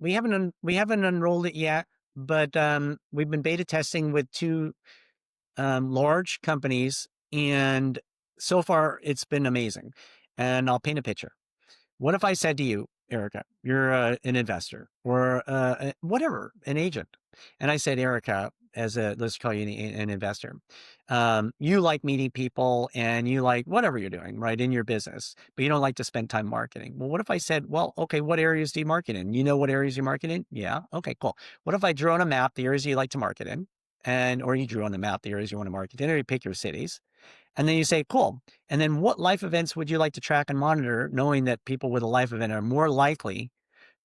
we haven't unrolled it yet, but we've been beta testing with two large companies, and so far it's been amazing. And I'll paint a picture. What if I said to you, Erica, you're an investor or whatever, an agent, and I said, Erica, let's call you an investor. You like meeting people and you like whatever you're doing, right, in your business, but you don't like to spend time marketing. Well, what if I said, well, okay, what areas do you market in? You know what areas you market in? Yeah. Okay, cool. What if I drew on a map the areas you like to market in? Or you drew on the map the areas you want to market in, or you pick your cities. And then you say, cool. And then what life events would you like to track and monitor, knowing that people with a life event are more likely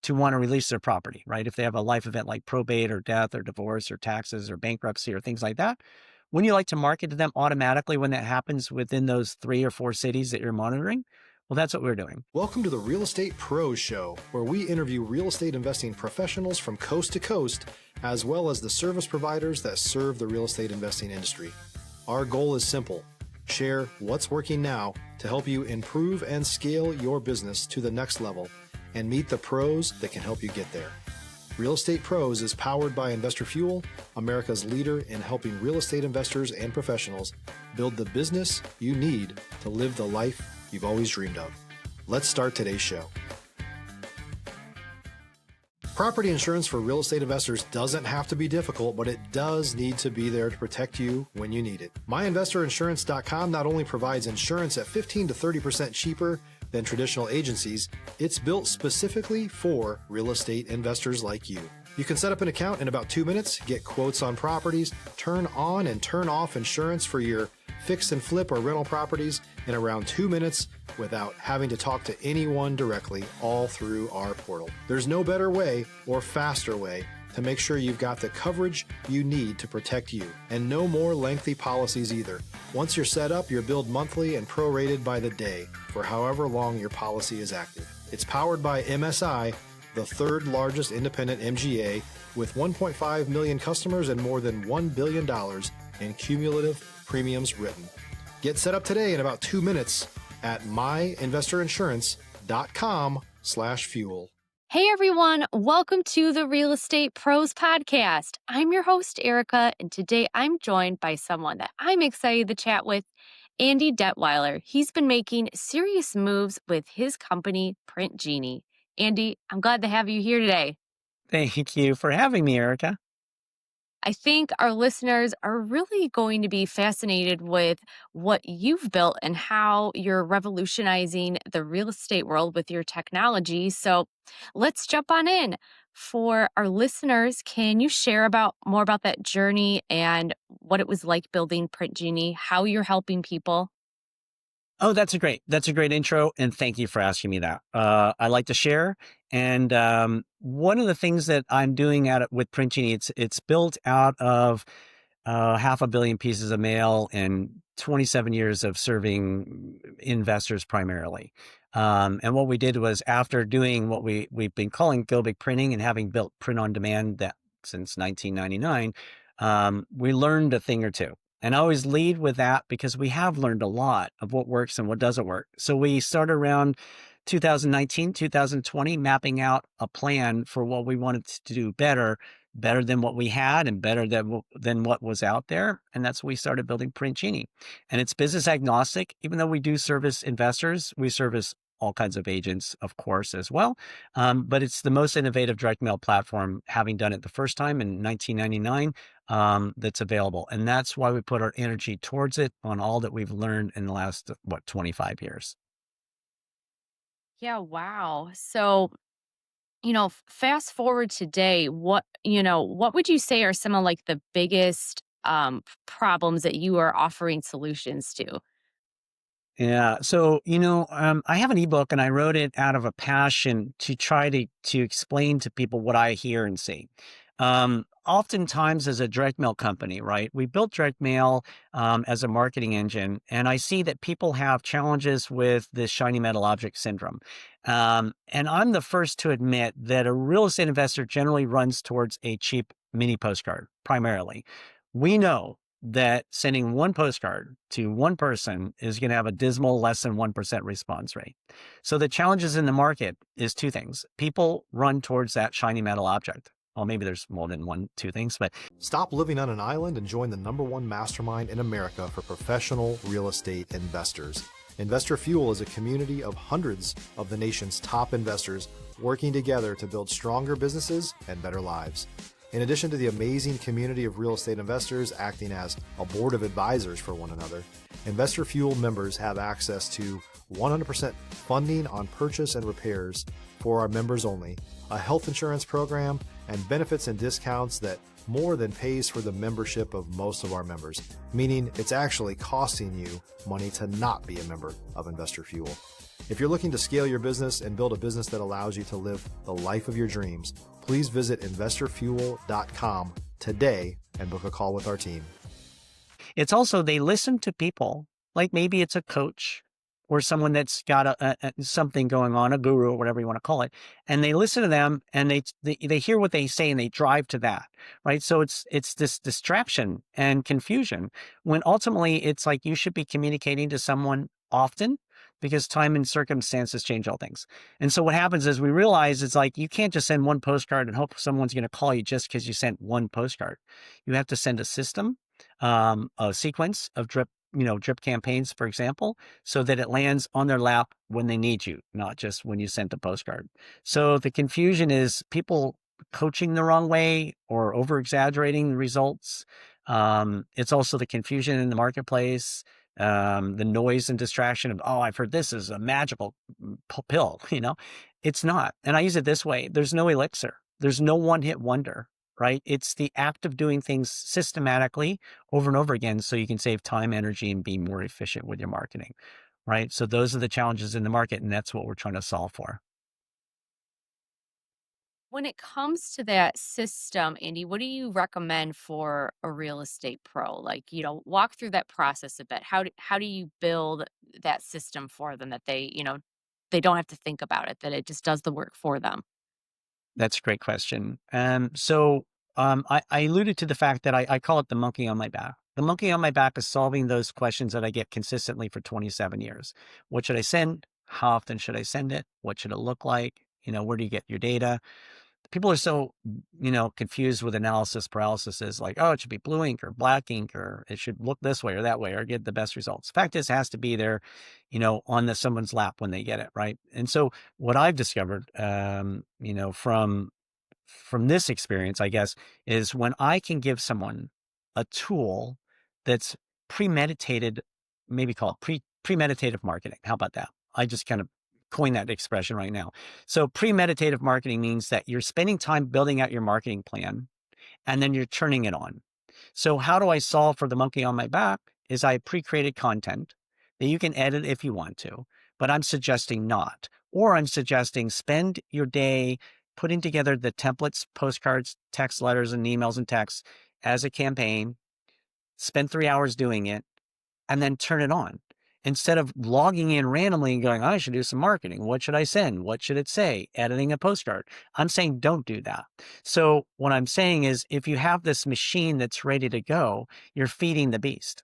to want to release their property, right? If they have a life event like probate or death or divorce or taxes or bankruptcy or things like that, wouldn't you like to market to them automatically when that happens within those 3 or 4 cities that you're monitoring? Well, that's what we're doing. Welcome to the Real Estate Pros Show, where we interview real estate investing professionals from coast to coast, as well as the service providers that serve the real estate investing industry. Our goal is simple: share what's working now to help you improve and scale your business to the next level and meet the pros that can help you get there. Real Estate Pros is powered by Investor Fuel, America's leader in helping real estate investors and professionals build the business you need to live the life you've always dreamed of. Let's start today's show. Property insurance for real estate investors doesn't have to be difficult, but it does need to be there to protect you when you need it. MyInvestorInsurance.com not only provides insurance at 15 to 30% cheaper than traditional agencies, it's built specifically for real estate investors like you. You can set up an account in about 2 minutes, get quotes on properties, turn on and turn off insurance for your fix and flip or rental properties in around 2 minutes without having to talk to anyone directly, all through our portal. There's no better way or faster way to make sure you've got the coverage you need to protect you, and no more lengthy policies either. Once you're set up, you're billed monthly and prorated by the day for however long your policy is active. It's powered by MSI, the third largest independent MGA, with 1.5 million customers and more than $1 billion in cumulative premiums written. Get set up today in about 2 minutes at myinvestorinsurance.com/fuel. Hey everyone, welcome to the Real Estate Pros Podcast. I'm your host, Erica, and today I'm joined by someone that I'm excited to chat with, Andy Detwiler. He's been making serious moves with his company, Print Genie. Andy, I'm glad to have you here today. Thank you for having me, Erica. I think our listeners are really going to be fascinated with what you've built and how you're revolutionizing the real estate world with your technology. So let's jump on in. For our listeners, can you share more about that journey and what it was like building Print Genie, how you're helping people? Oh, that's a great intro, and thank you for asking me that. I like to share, and one of the things that I'm doing with Print Genie, it's built out of 500 million pieces of mail and 27 years of serving investors primarily. And what we did was, after doing what we've been calling Go Big Printing and having built print on demand that since 1999, we learned a thing or two. And I always lead with that because we have learned a lot of what works and what doesn't work. So we started around 2019, 2020, mapping out a plan for what we wanted to do better than what we had and better than what was out there. And that's when we started building Print Genie. And it's business agnostic. Even though we do service investors, we service all kinds of agents, of course, as well. But it's the most innovative direct mail platform, having done it the first time in 1999, that's available. And that's why we put our energy towards it, on all that we've learned in the last, 25 years. Yeah, wow. So, fast forward today, what would you say are some of like the biggest problems that you are offering solutions to? Yeah. So, I have an ebook and I wrote it out of a passion to try to explain to people what I hear and see. Oftentimes as a direct mail company, right? We built direct mail as a marketing engine, and I see that people have challenges with this shiny metal object syndrome. And I'm the first to admit that a real estate investor generally runs towards a cheap mini postcard, primarily. We know that sending one postcard to one person is going to have a dismal less than 1% response rate. So the challenges in the market is two things. People run towards that shiny metal object. Well, maybe there's more than two things, but Stop living on an island and join the #1 mastermind in America for professional real estate investors. Investor Fuel is a community of hundreds of the nation's top investors working together to build stronger businesses and better lives. In addition to the amazing community of real estate investors acting as a board of advisors for one another, Investor Fuel members have access to 100% funding on purchase and repairs for our members only, a health insurance program, and benefits and discounts that more than pays for the membership of most of our members, meaning it's actually costing you money to not be a member of Investor Fuel. If you're looking to scale your business and build a business that allows you to live the life of your dreams, please visit investorfuel.com today and book a call with our team. it's also they listen to people, like maybe it's a coach or someone that's got something going on, a guru or whatever you want to call it, and they listen to them and they hear what they say and they drive to that, right? So it's this distraction and confusion when ultimately it's like you should be communicating to someone often, because time and circumstances change all things. And so what happens is we realize it's like you can't just send one postcard and hope someone's going to call you just because you sent one postcard. You have to send a system, a sequence of drip campaigns, for example, so that it lands on their lap when they need you, not just when you sent the postcard. So the confusion is people coaching the wrong way or over exaggerating the results. It's also the confusion in the marketplace, the noise and distraction of, oh, I've heard this is a magical pill, it's not. And I use it this way. There's no elixir. There's no one-hit wonder, right? It's the act of doing things systematically over and over again so you can save time, energy, and be more efficient with your marketing, right? So those are the challenges in the market, and that's what we're trying to solve for. When it comes to that system, Andy, what do you recommend for a real estate pro? Like, walk through that process a bit. How do you build that system for them that they don't have to think about it, that it just does the work for them? That's a great question. I alluded to the fact that I call it the monkey on my back. The monkey on my back is solving those questions that I get consistently for 27 years. What should I send? How often should I send it? What should it look like? Where do you get your data? People are so, confused with analysis paralysis is like, oh, it should be blue ink or black ink, or it should look this way or that way or get the best results. Fact is, it has to be there, on someone's lap when they get it, right? And so what I've discovered, from this experience, I guess, is when I can give someone a tool that's premeditated, maybe call it premeditative marketing. How about that? I just kind of coined that expression right now. So premeditative marketing means that you're spending time building out your marketing plan and then you're turning it on. So how do I solve for the monkey on my back is I pre-created content that you can edit if you want to, but I'm suggesting not. Or I'm suggesting spend your day putting together the templates, postcards, text letters, and emails and texts as a campaign, spend 3 hours doing it, and then turn it on. Instead of logging in randomly and going, I should do some marketing. What should I send? What should it say? Editing a postcard. I'm saying don't do that. So what I'm saying is if you have this machine that's ready to go, you're feeding the beast.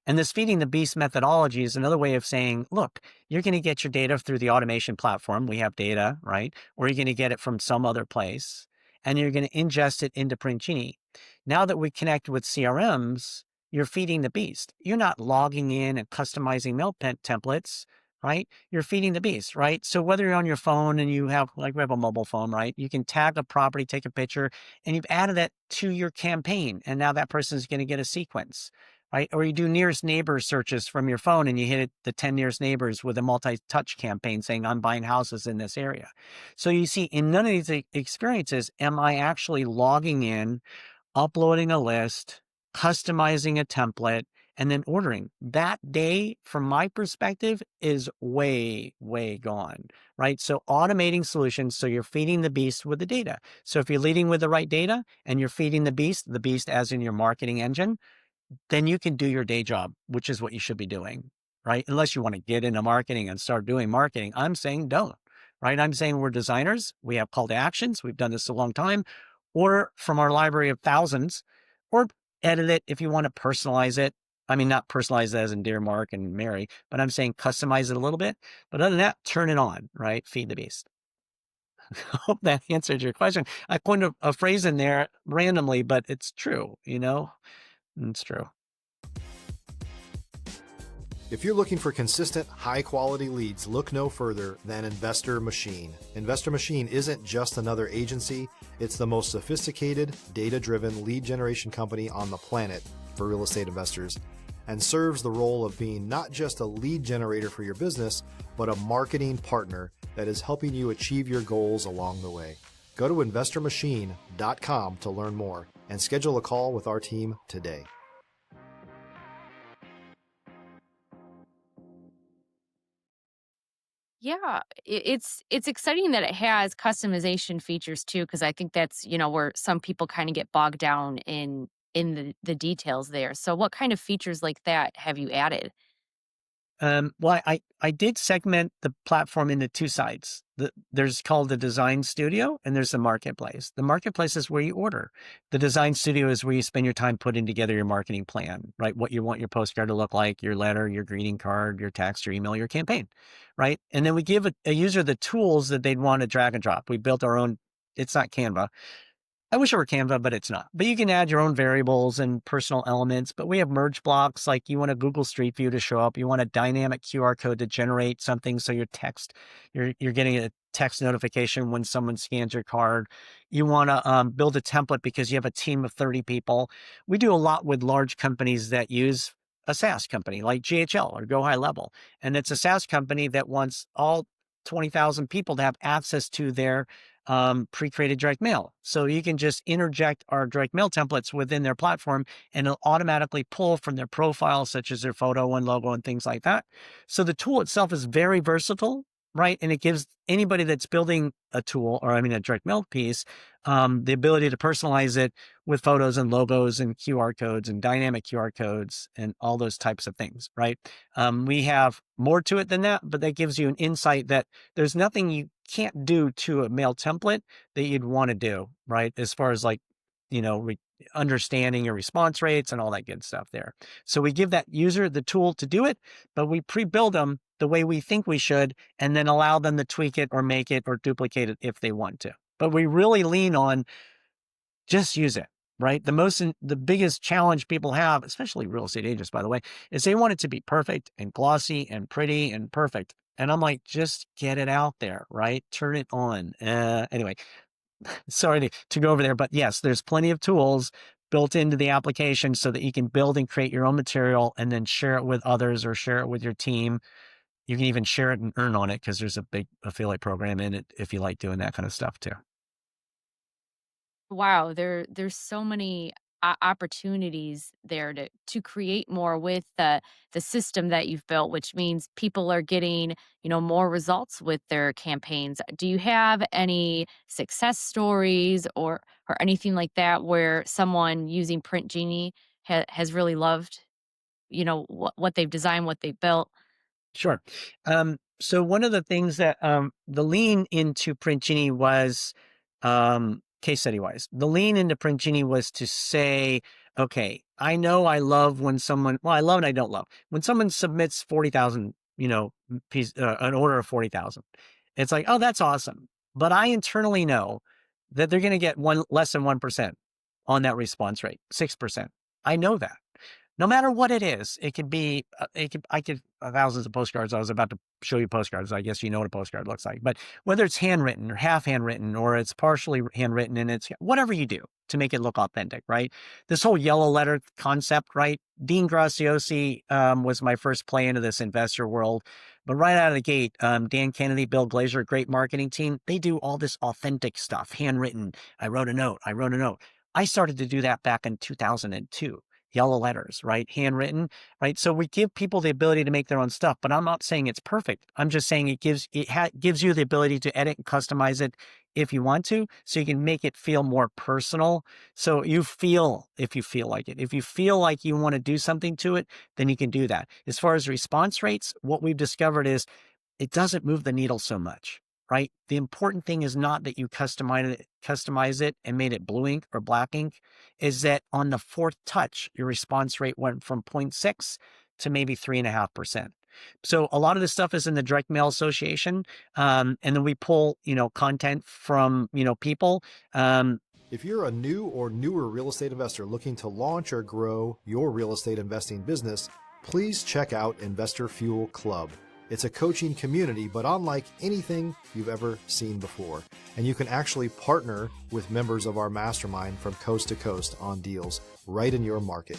And this feeding the beast methodology is another way of saying, look, you're going to get your data through the automation platform. We have data, right? Or you're going to get it from some other place, and you're going to ingest it into Print Genie. Now that we connect with CRMs, you're feeding the beast. You're not logging in and customizing mail templates, right? You're feeding the beast, right? So whether you're on your phone and you have, like we have a mobile phone, right? You can tag a property, take a picture, and you've added that to your campaign. And now that person is going to get a sequence, right? Or you do nearest neighbor searches from your phone and you hit the 10 nearest neighbors with a multi-touch campaign saying, I'm buying houses in this area. So you see, in none of these experiences, am I actually logging in, uploading a list, customizing a template, and then ordering. That day, from my perspective, is way, way gone, right? So automating solutions, so you're feeding the beast with the data. So if you're leading with the right data and you're feeding the beast as in your marketing engine, then you can do your day job, which is what you should be doing, right? Unless you want to get into marketing and start doing marketing. I'm saying don't, right? I'm saying we're designers. We have call to actions. We've done this a long time. Or from our library of thousands, or edit it if you want to personalize it. I mean, not personalize it as in dear Mark and Mary, but I'm saying customize it a little bit. But other than that, turn it on, right? Feed the beast. Hope that answered your question. I coined a phrase in there randomly, but it's true, it's true. If you're looking for consistent, high-quality leads, look no further than Investor Machine. Investor Machine isn't just another agency, it's the most sophisticated, data-driven lead generation company on the planet for real estate investors, and serves the role of being not just a lead generator for your business, but a marketing partner that is helping you achieve your goals along the way. Go to investormachine.com to learn more and schedule a call with our team today. Yeah, it's exciting that it has customization features too, because I think that's, where some people kind of get bogged down in the details there. So what kind of features like that have you added? Well, I did segment the platform into two sides. There's called the design studio and there's the marketplace. The marketplace is where you order. The design studio is where you spend your time putting together your marketing plan, right? What you want your postcard to look like, your letter, your greeting card, your text, your email, your campaign, right? And then we give a user the tools that they'd want to drag and drop. We built our own, it's not Canva. I wish it were Canva, but it's not. But you can add your own variables and personal elements. But we have merge blocks, like you want a Google Street View to show up. You want a dynamic QR code to generate something, so you're getting a text notification when someone scans your card. You want to build a template because you have a team of 30 people. We do a lot with large companies that use a SaaS company like GHL or Go High Level, and it's a SaaS company that wants all 20,000 people to have access to their pre-created direct mail. So you can just interject our direct mail templates within their platform and it'll automatically pull from their profile, such as their photo and logo and things like that. So the tool itself is very versatile, right? And it gives anybody that's building a tool, or a direct mail piece, the ability to personalize it with photos and logos and QR codes and dynamic QR codes and all those types of things, right? We have more to it than that, but that gives you an insight that there's nothing you can't do to a mail template that you'd want to do, right? As far as understanding your response rates and all that good stuff there. So we give that user the tool to do it, but we pre-build them the way we think we should, and then allow them to tweak it or make it or duplicate it if they want to. But we really lean on just use it, right? The biggest challenge people have, especially real estate agents, by the way, is they want it to be perfect and glossy and pretty and perfect. And I'm like, just get it out there, right? Turn it on. Anyway, sorry to go over there, but yes, there's plenty of tools built into the application so that you can build and create your own material and then share it with others or share it with your team. You can even share it and earn on it because there's a big affiliate program in it if you like doing that kind of stuff too. Wow, there's so many opportunities there to create more with the system that you've built, which means people are getting, more results with their campaigns. Do you have any success stories or anything like that where someone using Print Genie has really loved, what they've designed, what they've built? Sure. So one of the things that the lean into Print Genie was, case study wise, the lean into Print Genie was to say, okay, I know I love when someone, well, I love and I don't love when someone submits 40,000, an order of 40,000. It's like, oh, that's awesome. But I internally know that they're going to get less than 1% on that response rate, 6%. I know that. No matter what it is, it could be, I could thousands of postcards. I was about to show you postcards. I guess you know what a postcard looks like. But whether it's handwritten or half handwritten, or it's partially handwritten, and it's whatever you do to make it look authentic, right? This whole yellow letter concept, right? Dean Graciosi was my first play into this investor world. But right out of the gate, Dan Kennedy, Bill Glazer, great marketing team, they do all this authentic stuff, handwritten. I wrote a note. I started to do that back in 2002. Yellow letters, right? Handwritten, right? So we give people the ability to make their own stuff, but I'm not saying it's perfect. I'm just saying it gives you the ability to edit and customize it if you want to, so you can make it feel more personal. So you feel, if you feel like it, if you feel like you want to do something to it, then you can do that. As far as response rates, what we've discovered is it doesn't move the needle so much. right? The important thing is not that you customize it and made it blue ink or black ink, is that on the fourth touch, your response rate went from 0.6 to maybe 3.5%. So a lot of this stuff is in the direct mail association. And then we pull, content from, people. Um, If you're a new or newer real estate investor looking to launch or grow your real estate investing business, please check out Investor Fuel Club. It's a coaching community, but unlike anything you've ever seen before. And you can actually partner with members of our mastermind from coast to coast on deals right in your market.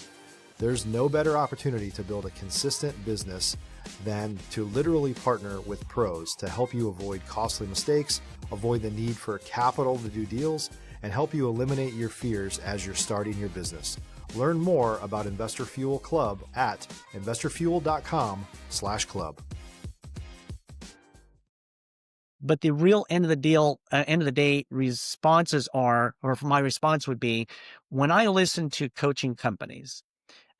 There's no better opportunity to build a consistent business than to literally partner with pros to help you avoid costly mistakes, avoid the need for capital to do deals, and help you eliminate your fears as you're starting your business. Learn more about Investor Fuel Club at investorfuel.com/club. But the real end of the day responses are, or my response would be, when I listen to coaching companies,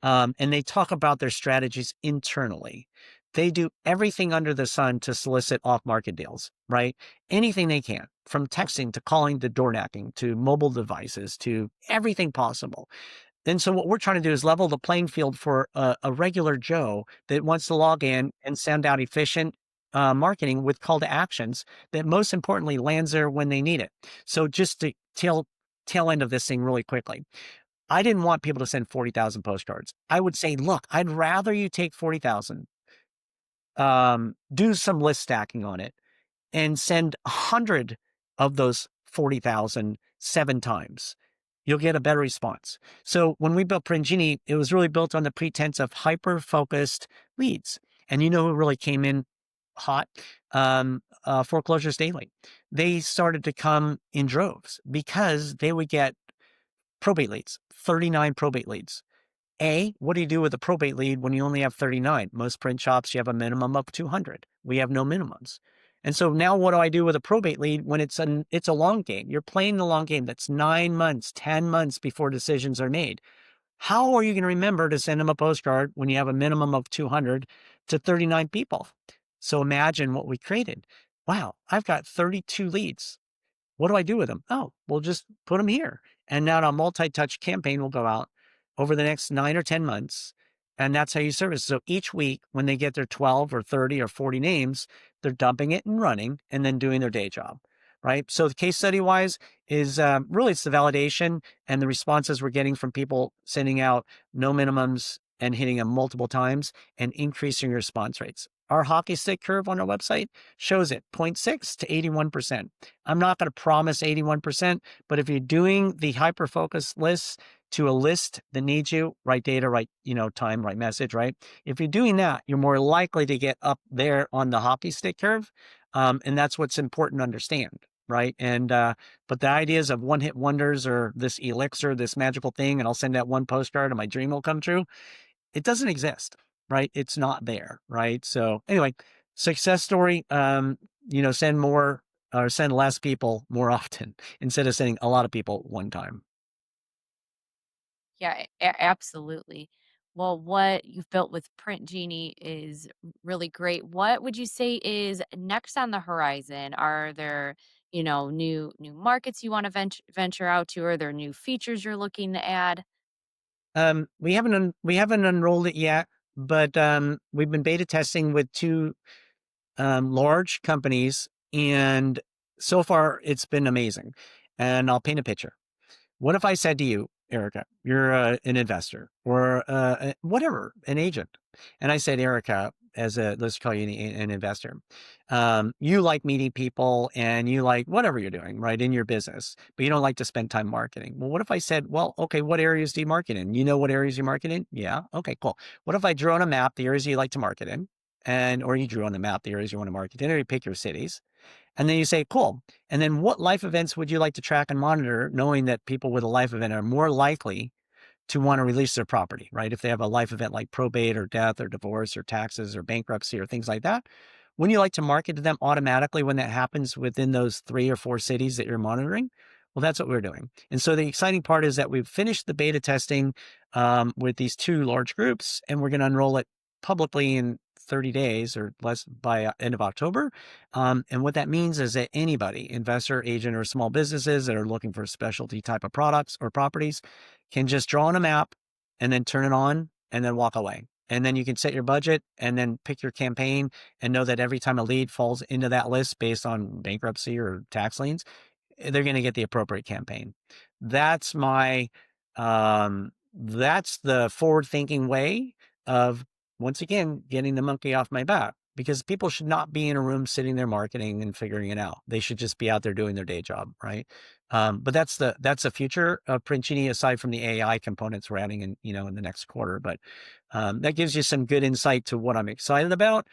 and they talk about their strategies internally, they do everything under the sun to solicit off-market deals, right? Anything they can, from texting to calling to door knocking to mobile devices to everything possible. And so what we're trying to do is level the playing field for a regular Joe that wants to log in and send out efficient marketing with call to actions that most importantly lands there when they need it. So just to tail end of this thing really quickly. I didn't want people to send 40,000 postcards. I would say, look, I'd rather you take 40,000, do some list stacking on it, and send 100 of those 40,000 7 times. You'll get a better response. So when we built Print Genie, it was really built on the pretense of hyper-focused leads. And you know who really came in hot? Foreclosures Daily. They started to come in droves because they would get probate leads, 39 probate leads. What do you do with a probate lead when you only have 39? Most print shops, you have a minimum of 200. We have no minimums. And so now what do I do with a probate lead when it's a long game? You're playing the long game. That's 9 months, 10 months before decisions are made. How are you going to remember to send them a postcard when you have a minimum of 200 to 39 people? So imagine what we created. Wow, I've got 32 leads. What do I do with them? Oh, we'll just put them here. And now a multi-touch campaign will go out over the next 9 or 10 months. And that's how you service. So each week, when they get their 12 or 30 or 40 names, they're dumping it and running and then doing their day job, right? So the case study wise is really it's the validation and the responses we're getting from people sending out no minimums and hitting them multiple times and increasing your response rates. Our hockey stick curve on our website shows it 0.6 to 81%. I'm not going to promise 81%, but if you're doing the hyper-focus lists to a list that needs you, right data, right, time, right message, right? If you're doing that, you're more likely to get up there on the hockey stick curve. And that's what's important to understand, right? And, but the ideas of one-hit wonders or this elixir, this magical thing, and I'll send out one postcard and my dream will come true. It doesn't exist, right? It's not there, right? So anyway, success story, send more or send less people more often instead of sending a lot of people one time. Yeah, absolutely. Well, what you've built with Print Genie is really great. What would you say is next on the horizon? Are there, new markets you want to venture out to? Are there new features you're looking to add? We haven't unrolled it yet, but we've been beta testing with two large companies, and so far it's been amazing. And I'll paint a picture. What if I said to you, Erica, you're an investor or whatever, an agent, and I said, Erica, let's call you an investor. You like meeting people and you like whatever you're doing, right, in your business, but you don't like to spend time marketing. Well, what if I said, well, okay, what areas do you market in? You know what areas you market in? Yeah. Okay, cool. What if I drew on a map the areas you like to market in? Or you drew on the map the areas you want to market in, or you pick your cities. And then you say, cool. And then what life events would you like to track and monitor, knowing that people with a life event are more likely to want to release their property, right? If they have a life event like probate or death or divorce or taxes or bankruptcy or things like that, wouldn't you like to market to them automatically when that happens within those 3 or 4 cities that you're monitoring? Well, that's what we're doing. And so the exciting part is that we've finished the beta testing with these 2 large groups, and we're going to unroll it publicly in 30 days or less by end of October. And what that means is that anybody, investor, agent, or small businesses that are looking for specialty type of products or properties can just draw on a map and then turn it on and then walk away. And then you can set your budget and then pick your campaign and know that every time a lead falls into that list based on bankruptcy or tax liens, they're going to get the appropriate campaign. That's that's the forward thinking way of, once again, getting the monkey off my back, because people should not be in a room sitting there marketing and figuring it out. They should just be out there doing their day job. Right. But that's the future of Print Genie, aside from the AI components we're adding in, in the next quarter. But that gives you some good insight to what I'm excited about.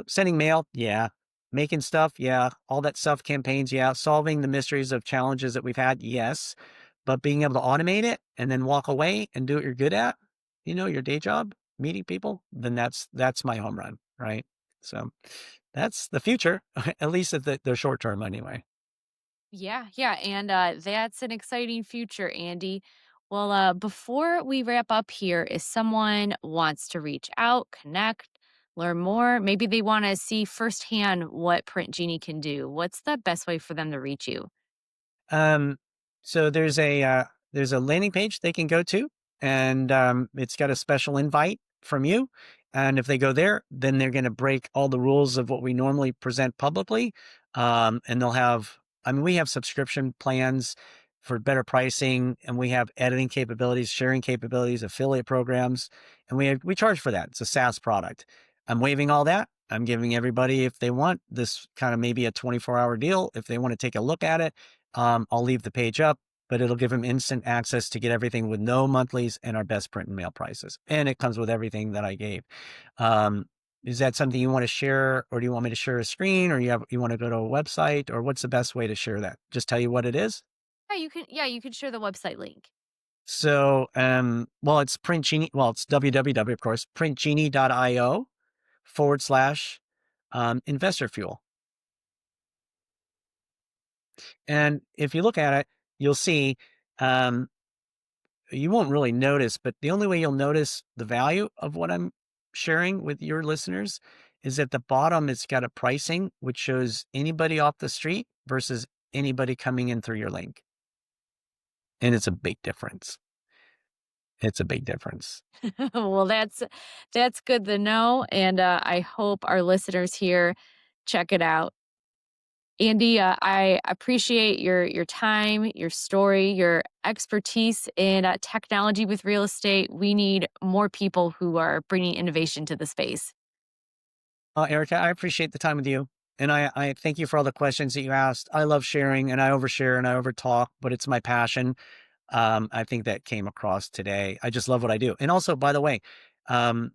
Sending mail. Yeah. Making stuff, yeah. All that stuff, campaigns, yeah. Solving the mysteries of challenges that we've had, yes. But being able to automate it and then walk away and do what you're good at, your day job, meeting people, then that's my home run, right? So that's the future, at least at the short term anyway. Yeah, yeah, and that's an exciting future, Andy. Well, before we wrap up here, if someone wants to reach out, connect, learn more, maybe they want to see firsthand what Print Genie can do, what's the best way for them to reach you? Um, so there's a landing page they can go to, and it's got a special invite from you. And if they go there, then they're going to break all the rules of what we normally present publicly. And we have subscription plans for better pricing, and we have editing capabilities, sharing capabilities, affiliate programs, and we charge for that. It's a SaaS product. I'm waiving all that. I'm giving everybody, if they want this kind of maybe a 24-hour deal, if they want to take a look at it, I'll leave the page up, but it'll give them instant access to get everything with no monthlies and our best print and mail prices. And it comes with everything that I gave. Is that something you want to share, or do you want me to share a screen, or you want to go to a website, or what's the best way to share that? Just tell you what it is? Yeah, you can. Yeah, you can share the website link. So, it's Print Genie. Well, it's www, of course, printgenie.io/investor fuel. And if you look at it, you'll see, you won't really notice, but the only way you'll notice the value of what I'm sharing with your listeners is at the bottom, it's got a pricing, which shows anybody off the street versus anybody coming in through your link. And it's a big difference. It's a big difference. Well, that's good to know, and I hope our listeners here check it out. Andy, I appreciate your time, your story, your expertise in technology with real estate. We need more people who are bringing innovation to the space. Erica, I appreciate the time with you. And I thank you for all the questions that you asked. I love sharing, and I overshare and I overtalk, but it's my passion. I think that came across today. I just love what I do. And also, by the way, um,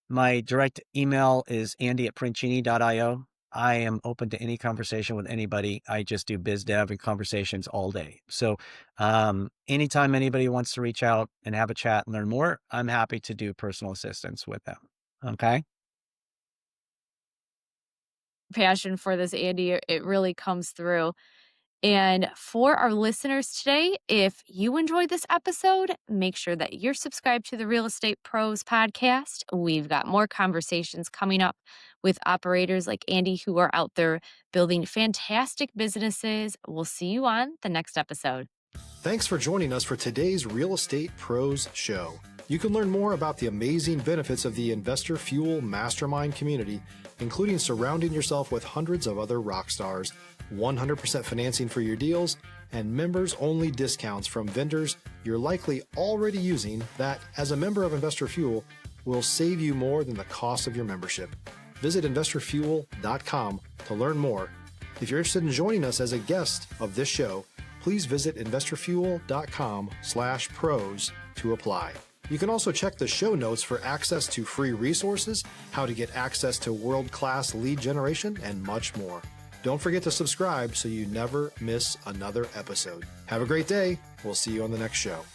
my direct email is andy@printgenie.io. I am open to any conversation with anybody. I just do biz dev and conversations all day. So anytime anybody wants to reach out and have a chat and learn more, I'm happy to do personal assistance with them. Okay. Passion for this, Andy, it really comes through. And for our listeners today, if you enjoyed this episode, make sure that you're subscribed to the Real Estate Pros podcast. We've got more conversations coming up with operators like Andy who are out there building fantastic businesses. We'll see you on the next episode. Thanks for joining us for today's Real Estate Pros Show. You can learn more about the amazing benefits of the Investor Fuel Mastermind community, including surrounding yourself with hundreds of other rock stars, 100% financing for your deals, and members-only discounts from vendors you're likely already using that, as a member of Investor Fuel, will save you more than the cost of your membership. Visit investorfuel.com to learn more. If you're interested in joining us as a guest of this show, please visit investorfuel.com/pros to apply. You can also check the show notes for access to free resources, how to get access to world-class lead generation, and much more. Don't forget to subscribe so you never miss another episode. Have a great day. We'll see you on the next show.